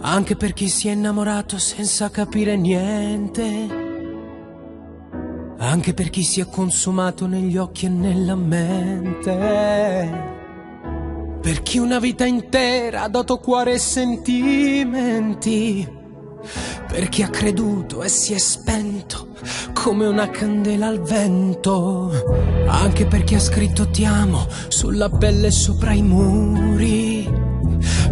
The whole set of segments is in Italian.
anche per chi si è innamorato senza capire niente, anche per chi si è consumato negli occhi e nella mente, per chi una vita intera ha dato cuore e sentimenti, per chi ha creduto e si è spento come una candela al vento, anche per chi ha scritto ti amo sulla pelle sopra i muri,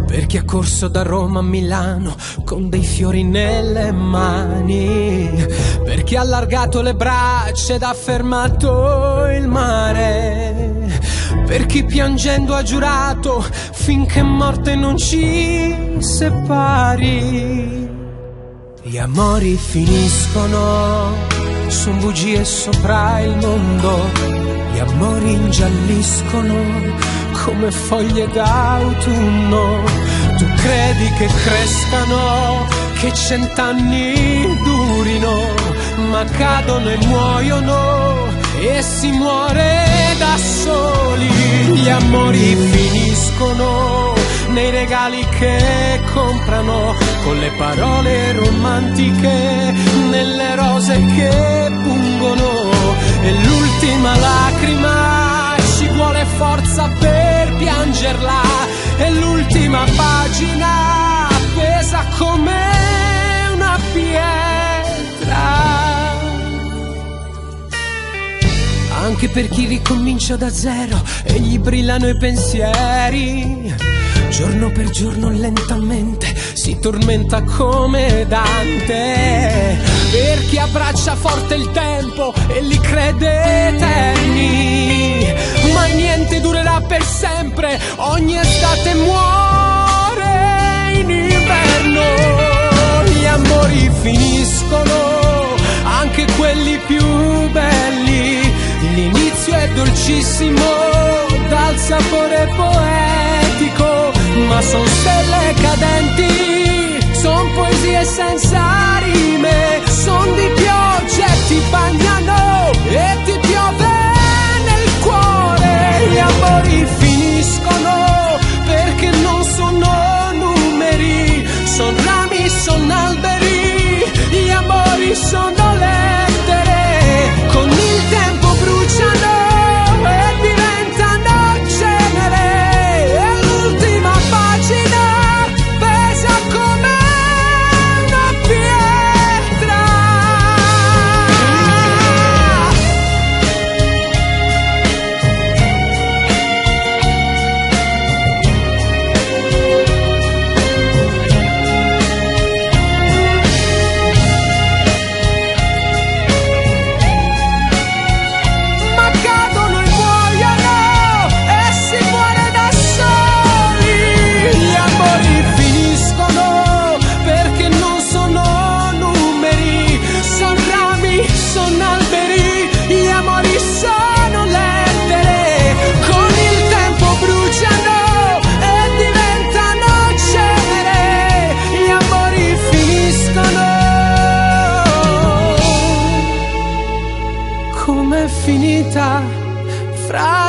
per chi ha corso da Roma a Milano con dei fiori nelle mani, per chi ha allargato le braccia ed ha fermato il mare, per chi piangendo ha giurato finché morte non ci separi. Gli amori finiscono, son bugie sopra il mondo, gli amori ingialliscono come foglie d'autunno. Tu credi che crescano, che 100 anni durino, ma cadono e muoiono e si muore da soli. Gli amori finiscono nei regali che comprano, con le parole romantiche, nelle rose che pungono, e l'ultima lacrima ci vuole forza per piangerla, e l'ultima pagina pesa come una pietra. Anche per chi ricomincia da zero e gli brillano i pensieri, giorno per giorno lentamente si tormenta come Dante, per chi abbraccia forte il tempo e li crede eterni, mai niente durerà per sempre, ogni estate muore in inverno. Gli amori finiscono, anche quelli più belli, l'inizio è dolcissimo dal sapore poetico, ma son stelle cadenti, son poesie senza rime, son di pioggia e ti bagnano e ti piove nel cuore. Gli amori finiscono perché non sono numeri, son rami, son alberi, gli amori sono lettere, con il tempo bruciano e diventano cenere, e l'ultima pagina pesa come una pietra. Ma cadono e muoiono e si muore da soli. Gli amori finiscono perché non sono numeri, son rami, son alberi, gli amori sono lettere, con il tempo bruciano e diventano cenere. Gli amori finiscono. Com'è finita fra